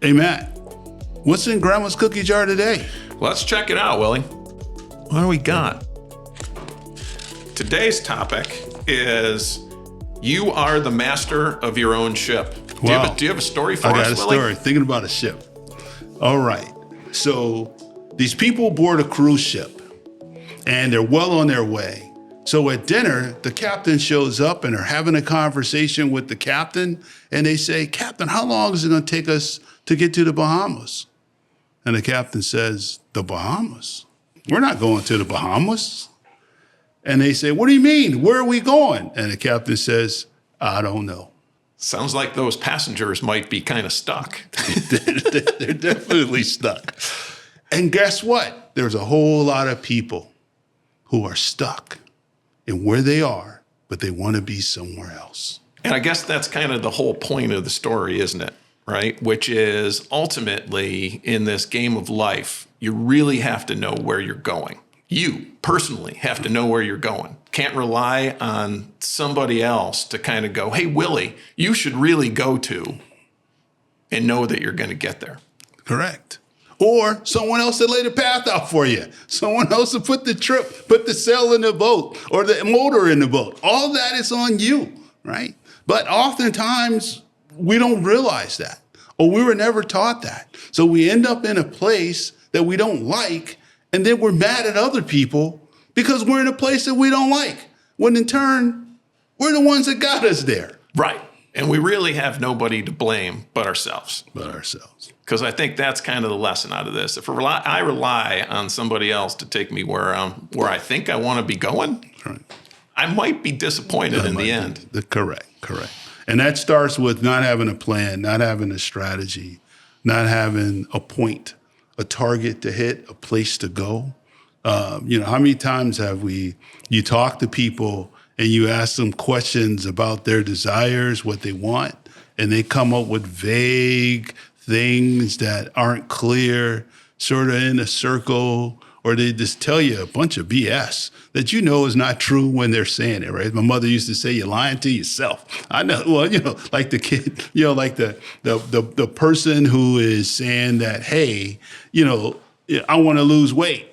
Hey, Matt, what's in Grandma's cookie jar today? Let's check it out, Willie. What do we got? Today's topic is you are the master of your own ship. Wow. Do you have a story for us, I got a Willie? story. Thinking about a ship. All right. So these people board a cruise ship and they're well on their way. So at dinner, the captain shows up and they're having a conversation with the captain. And they say, Captain, how long is it going to take us to get to the Bahamas? And the captain says, the Bahamas? We're not going to the Bahamas. And they say, what do you mean? Where are we going? And the captain says, I don't know. Sounds like those passengers might be kind of stuck. They're definitely stuck. And guess what? There's a whole lot of people who are stuck in where they are, but they want to be somewhere else. And I guess that's kind of the whole point of the story, isn't it? Right? Which is ultimately in this game of life, you really have to know where you're going. You personally have to know where you're going. Can't rely on somebody else to kind of go, hey, Willie, you should really go to, and know that you're going to get there. Correct. Or someone else to lay the path out for you. Someone else to put the sail in the boat or the motor in the boat. All that is on you, right? But oftentimes we don't realize that, or we were never taught that. So we end up in a place that we don't like, and then we're mad at other people because we're in a place that we don't like, when in turn, we're the ones that got us there. Right. And we really have nobody to blame but ourselves. Because I think that's kind of the lesson out of this. If I rely on somebody else to take me where I think I want to be going, right, I might be disappointed in the end. Correct. And that starts with not having a plan, not having a strategy, not having a point, a target to hit, a place to go. How many times have you talk to people and you ask them questions about their desires, what they want, and they come up with vague things that aren't clear, sort of in a circle, or they just tell you a bunch of BS that you know is not true when they're saying it, right? My mother used to say, you're lying to yourself. I know, well, like the kid, like the person who is saying that, hey, I want to lose weight.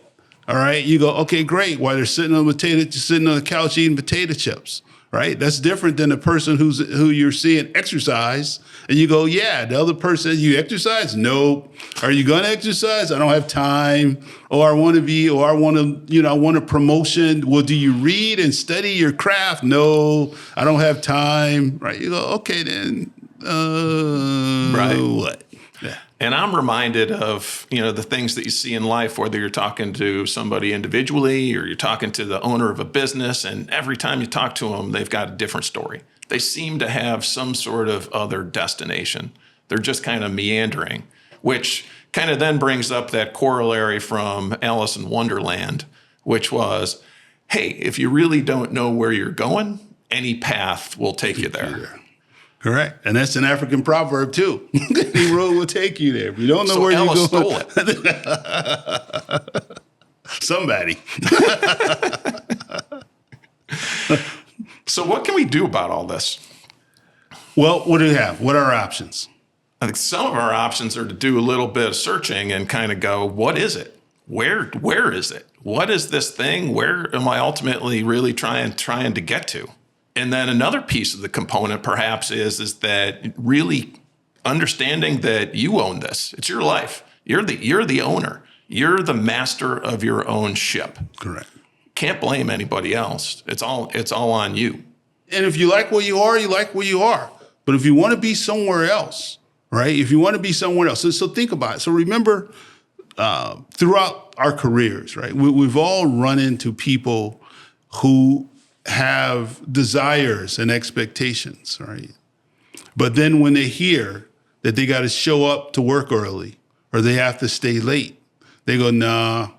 All right, you go, okay, great. While they're sitting on the couch eating potato chips, right? That's different than the person who you're seeing exercise, and you go, yeah. The other person, you exercise? Nope. Are you going to exercise? I don't have time. Or I want a promotion. Well, do you read and study your craft? No, I don't have time. Right? You go, okay, then. Right. What? Yeah. And I'm reminded of, the things that you see in life, whether you're talking to somebody individually or you're talking to the owner of a business, and every time you talk to them, they've got a different story. They seem to have some sort of other destination. They're just kind of meandering, which kind of then brings up that corollary from Alice in Wonderland, which was, hey, if you really don't know where you're going, any path will take you there. Correct. And that's an African proverb, too. Any road will take you there. If you don't know where you're going. Stole it. Somebody. So what can we do about all this? Well, what do we have? What are our options? I think some of our options are to do a little bit of searching and kind of go, what is it? Where is it? What is this thing? Where am I ultimately really trying to get to? And then another piece of the component perhaps is that really understanding that you own this. It's your life. You're the owner. You're the master of your own ship. Correct. Can't blame anybody else. It's all on you. And if you like where you are, you like where you are. But if you want to be somewhere else, right? If you want to be somewhere else, so think about it. So remember, throughout our careers, right? We've all run into people who have desires and expectations, right? But then when they hear that they got to show up to work early or they have to stay late, they go, nah,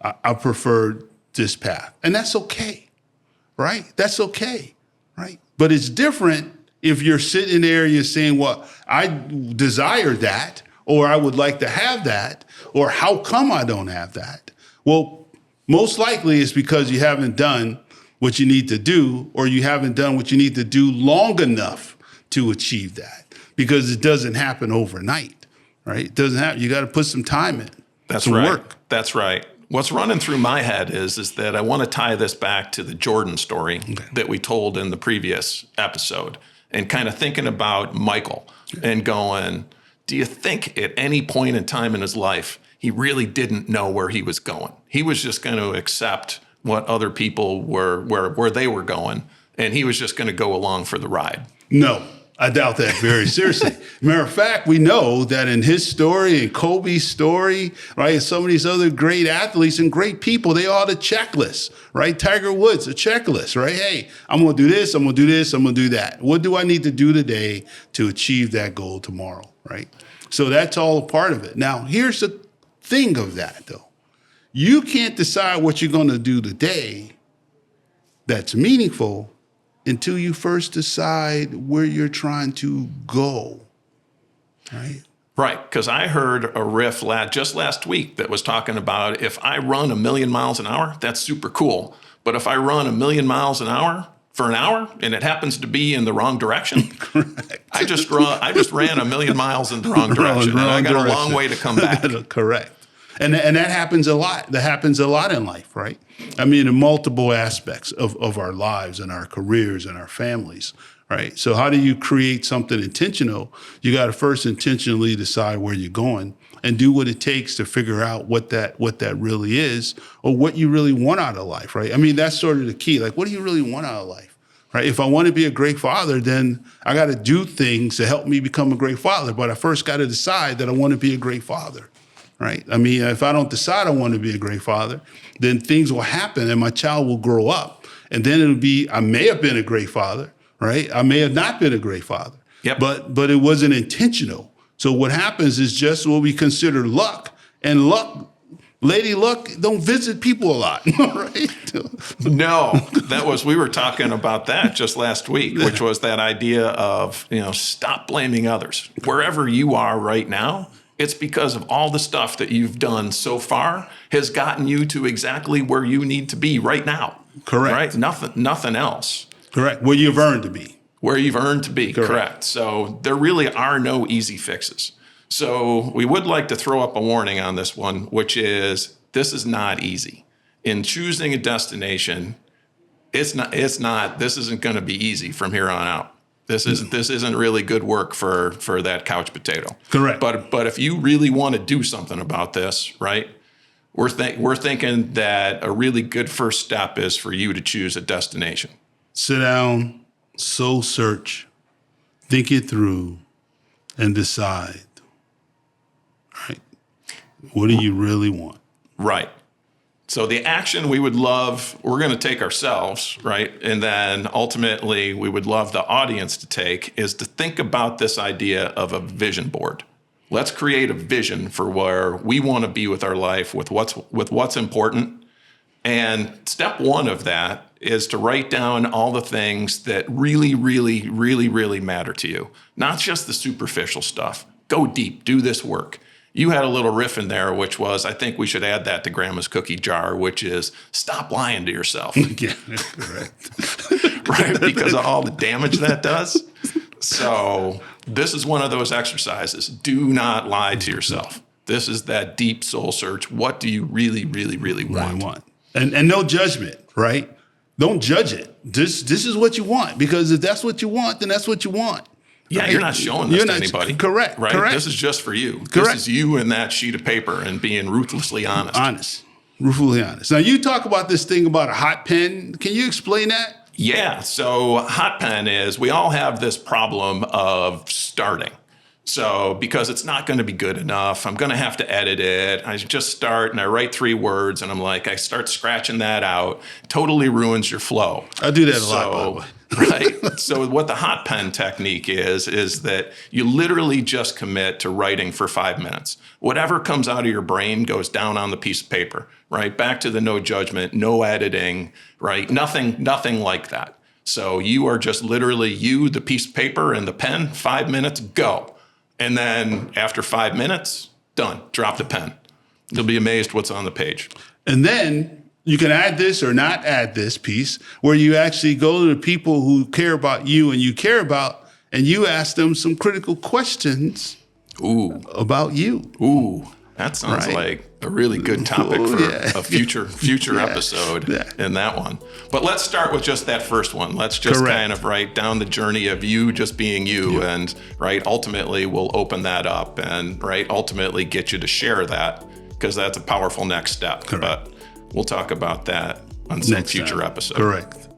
I prefer this path. And that's okay, right? That's okay, right? But it's different if you're sitting there and you're saying, well, I desire that, or I would like to have that, or how come I don't have that? Well, most likely it's because you haven't done what you need to do, or you haven't done what you need to do long enough to achieve that, because it doesn't happen overnight, right? It doesn't happen. You got to put some time in. That's some right. work. That's right. What's running through my head is that I want to tie this back to the Jordan story that we told in the previous episode, and kind of thinking about Michael and going, do you think at any point in time in his life, he really didn't know where he was going? He was just going to accept what other people were, where they were going, and he was just going to go along for the ride. No, I doubt that very seriously. Matter of fact, we know that in his story and Kobe's story, right, and some of these other great athletes and great people, they all had a checklist, right? Tiger Woods, a checklist, right? Hey, I'm going to do this, I'm going to do this, I'm going to do that. What do I need to do today to achieve that goal tomorrow, right? So that's all a part of it. Now, here's the thing of that, though. You can't decide what you're going to do today that's meaningful until you first decide where you're trying to go, right? Right, because I heard a riff just last week that was talking about if I run 1,000,000 miles an hour, that's super cool. But if I run 1,000,000 miles an hour for an hour and it happens to be in the wrong direction, Correct. I just ran 1,000,000 miles in the wrong direction, and I got a long way to come back. Correct. And that happens a lot. That happens a lot in life, right? I mean, in multiple aspects of our lives and our careers and our families, right? So how do you create something intentional? You got to first intentionally decide where you're going and do what it takes to figure out what that really is, or what you really want out of life, right? I mean, that's sort of the key. Like, what do you really want out of life, right? If I want to be a great father, then I got to do things to help me become a great father. But I first got to decide that I want to be a great father. Right. I mean, if I don't decide I want to be a great father, then things will happen and my child will grow up. And then it'll be, I may have been a great father, right? I may have not been a great father, Yep. but it wasn't intentional. So what happens is just what we consider luck, and luck, Lady Luck don't visit people a lot, right? No, we were talking about that just last week, which was that idea of, stop blaming others. Wherever you are right now, it's because of all the stuff that you've done so far has gotten you to exactly where you need to be right now. Correct. Right? Nothing else. Correct. Where you've earned to be. Where you've earned to be. Correct. So there really are no easy fixes. So we would like to throw up a warning on this one, which is this is not easy. In choosing a destination, this isn't going to be easy from here on out. This isn't really good work for that couch potato. Correct. But if you really want to do something about this, right? We're thinking that a really good first step is for you to choose a destination. Sit down, soul search, think it through, and decide. Right? What do you really want? Right. So the action we're going to take ourselves, right? And then ultimately we would love the audience to take is to think about this idea of a vision board. Let's create a vision for where we want to be with our life, with what's important. And step one of that is to write down all the things that really, really, really, really matter to you. Not just the superficial stuff. Go deep, do this work. You had a little riff in there, which was, I think we should add that to Grandma's cookie jar, which is stop lying to yourself. Yeah, correct. Right? Because of all the damage that does. So this is one of those exercises. Do not lie to yourself. This is that deep soul search. What do you really, really, really want? And no judgment, right? Don't judge it. This is what you want, because if that's what you want, then that's what you want. Yeah, right? You're not showing this to anybody. Correct. Right? Correct. This is just for you. Correct. This is you and that sheet of paper and being ruthlessly honest. Ruthlessly honest. Now, you talk about this thing about a hot pen. Can you explain that? Yeah. So hot pen is, we all have this problem of starting. So because it's not going to be good enough, I'm going to have to edit it. I just start and I write 3 words and I'm like, I start scratching that out. Totally ruins your flow. I do that a lot, by the way. Right. So what the hot pen technique is that you literally just commit to writing for 5 minutes. Whatever comes out of your brain goes down on the piece of paper, right? Back to the no judgment, no editing, right? Nothing like that. So you are just literally you, the piece of paper and the pen, 5 minutes, go. And then after 5 minutes, done. Drop the pen. You'll be amazed what's on the page. And then you can add this or not add this piece where you actually go to the people who care about you and you care about, and you ask them some critical questions Ooh. about you. Ooh. That sounds Right. like a really good topic Oh, for yeah. a future episode in that one. But let's start with just that first one. Let's just Correct. kind of write down the journey of you just being you, and ultimately we'll open that up and ultimately get you to share that, because that's a powerful next step. Correct. But we'll talk about that on some Next future time. episode. Correct.